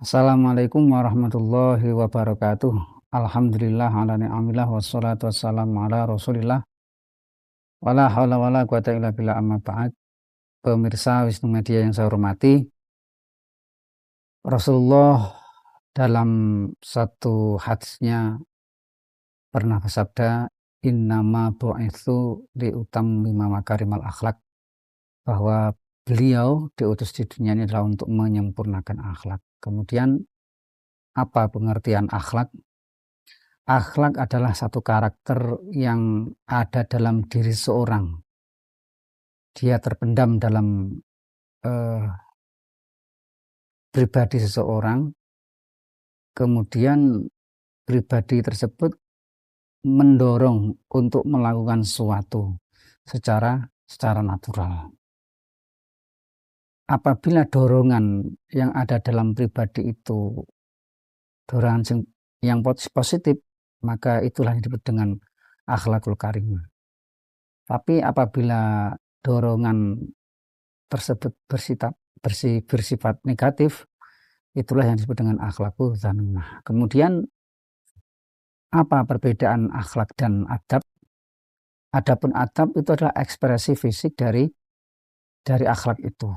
Assalamualaikum warahmatullahi wabarakatuh. Alhamdulillah ala ni'amillah wassalatu wassalamu ala Rasulillah. Wala haula wala quwata illa billah amma ba'd. Pemirsa Wisnu Media yang saya hormati, Rasulullah dalam satu hadisnya pernah bersabda, innama bu'itsu liutammima makarimal akhlak, bahwa beliau diutus di dunia ini adalah untuk menyempurnakan akhlak. Kemudian apa pengertian akhlak? Akhlak adalah satu karakter yang ada dalam diri seorang. Dia terpendam dalam pribadi seseorang, kemudian pribadi tersebut mendorong untuk melakukan sesuatu secara natural. Apabila dorongan yang ada dalam pribadi itu dorongan yang positif, maka itulah yang disebut dengan akhlakul karimah. Tapi apabila dorongan tersebut bersifat negatif, itulah yang disebut dengan akhlakul dzamimah. Kemudian apa perbedaan akhlak dan adab? Adapun adab itu adalah ekspresi fisik dari akhlak itu.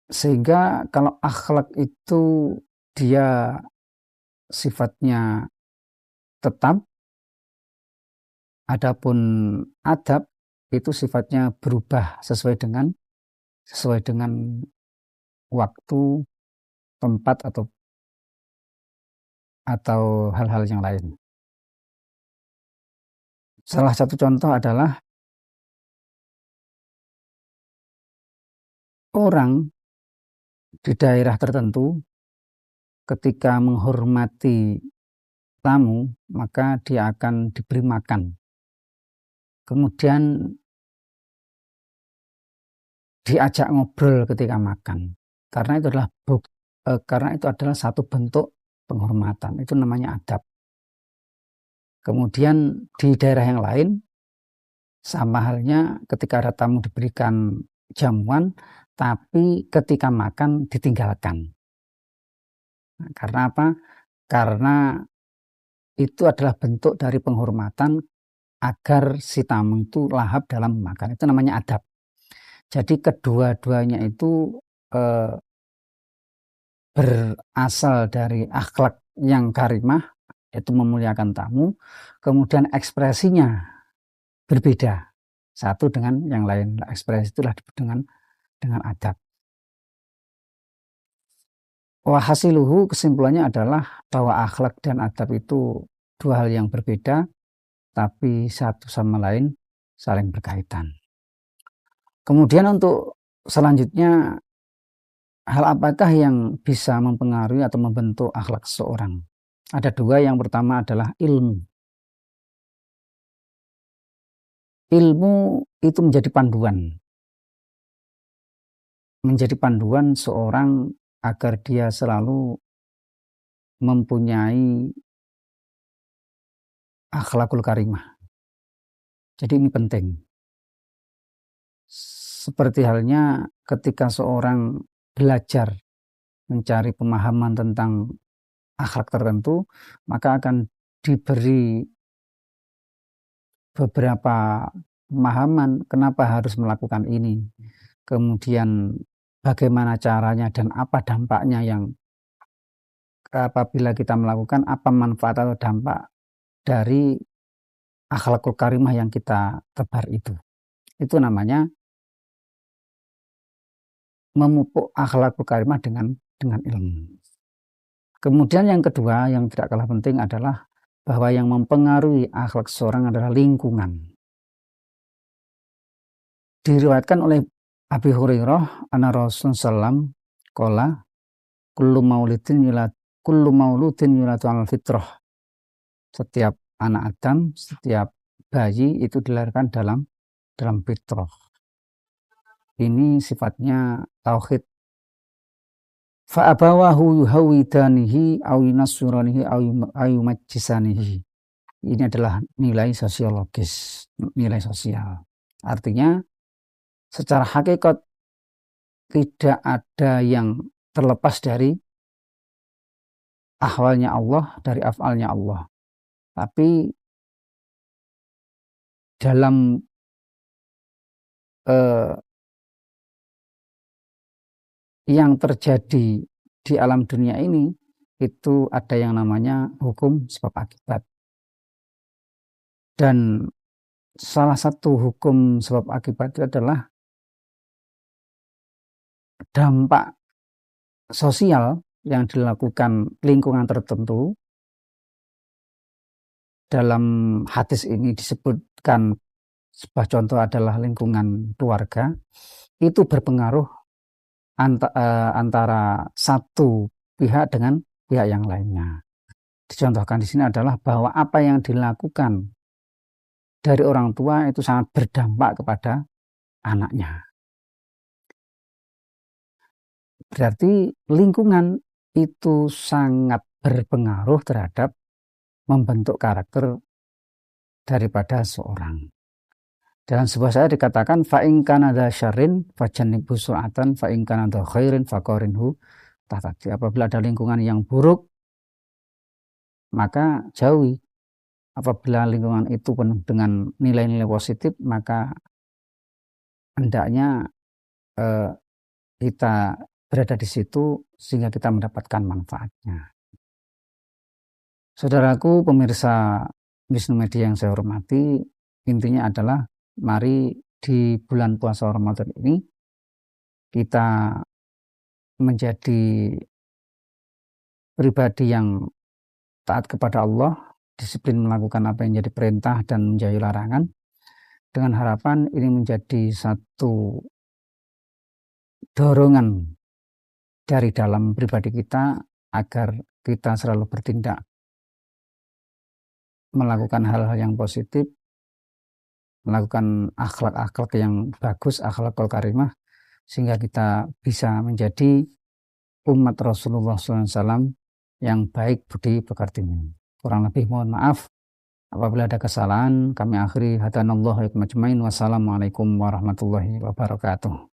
Sehingga kalau akhlak itu dia sifatnya tetap, adapun adab itu sifatnya berubah sesuai dengan waktu, tempat atau hal-hal yang lain. Salah satu contoh adalah orang di daerah tertentu ketika menghormati tamu, maka dia akan diberi makan. Kemudian diajak ngobrol ketika makan. Karena itu adalah satu bentuk penghormatan. Itu namanya adab. Kemudian di daerah yang lain, sama halnya ketika ada tamu diberikan jamuan, tapi ketika makan ditinggalkan. Nah, karena apa? Karena itu adalah bentuk dari penghormatan agar si tamu itu lahap dalam makan. Itu namanya adab. Jadi kedua-duanya itu berasal dari akhlak yang karimah, yaitu memuliakan tamu, kemudian ekspresinya berbeda satu dengan yang lain. Ekspresi itulah disebut dengan adab. Wahasiluhu, kesimpulannya adalah bahwa akhlak dan adab itu dua hal yang berbeda, tapi satu sama lain saling berkaitan. Kemudian untuk selanjutnya, hal apakah yang bisa mempengaruhi atau membentuk akhlak seseorang? Ada dua. Yang pertama adalah ilmu. Ilmu itu menjadi panduan seorang agar dia selalu mempunyai akhlakul karimah. Jadi ini penting. Seperti halnya ketika seorang belajar mencari pemahaman tentang akhlak tertentu, maka akan diberi beberapa pemahaman kenapa harus melakukan ini, kemudian bagaimana caranya dan apa dampaknya yang apabila kita melakukan, apa manfaat atau dampak dari akhlakul karimah yang kita tebar itu. Itu namanya memupuk akhlakul karimah dengan ilmu. Kemudian yang kedua yang tidak kalah penting adalah bahwa yang mempengaruhi akhlak seseorang adalah lingkungan. Diriwayatkan oleh Abi Hurairah anna Rasulullah sallam qala kullu mauludin yuladu alal fitrah. Setiap anak Adam, setiap bayi itu dilahirkan dalam fitrah. Ini sifatnya tauhid. Fa abawahu yuhawidanihi aw yunassuranihi aw yumajjisanihi. Ini adalah nilai sosiologis, nilai sosial. Artinya secara hakikat tidak ada yang terlepas dari ahwalnya Allah, dari af'alnya Allah. Tapi dalam yang terjadi di alam dunia ini, itu ada yang namanya hukum sebab akibat. Dan salah satu hukum sebab akibat itu adalah dampak sosial yang dilakukan lingkungan tertentu. Dalam hadis ini disebutkan sebuah contoh adalah lingkungan keluarga, itu berpengaruh antara satu pihak dengan pihak yang lainnya. Dicontohkan di sini adalah bahwa apa yang dilakukan dari orang tua itu sangat berdampak kepada anaknya. Berarti lingkungan itu sangat berpengaruh terhadap membentuk karakter daripada seorang. Dalam sebuah saya dikatakan fa in kana dza syarrin fajannibhu su'atan fa in kana dza khairin faqarinhu tatati. Apabila ada lingkungan yang buruk, maka jauhi. Apabila lingkungan itu penuh dengan nilai-nilai positif, maka hendaknya kita berada di situ sehingga kita mendapatkan manfaatnya. Saudaraku pemirsa Wisnu Media yang saya hormati, intinya adalah mari di bulan puasa Ramadan ini kita menjadi pribadi yang taat kepada Allah, disiplin melakukan apa yang jadi perintah dan menjauhi larangan, dengan harapan ini menjadi satu dorongan dari dalam pribadi kita agar kita selalu bertindak melakukan hal-hal yang positif, melakukan akhlak-akhlak yang bagus, akhlakul karimah, sehingga kita bisa menjadi umat Rasulullah SAW yang baik budi pekertinya. Kurang lebih mohon maaf apabila ada kesalahan. Kami akhiri hadanallahu wa iyyakum ajmain. Wassalamualaikum warahmatullahi wabarakatuh.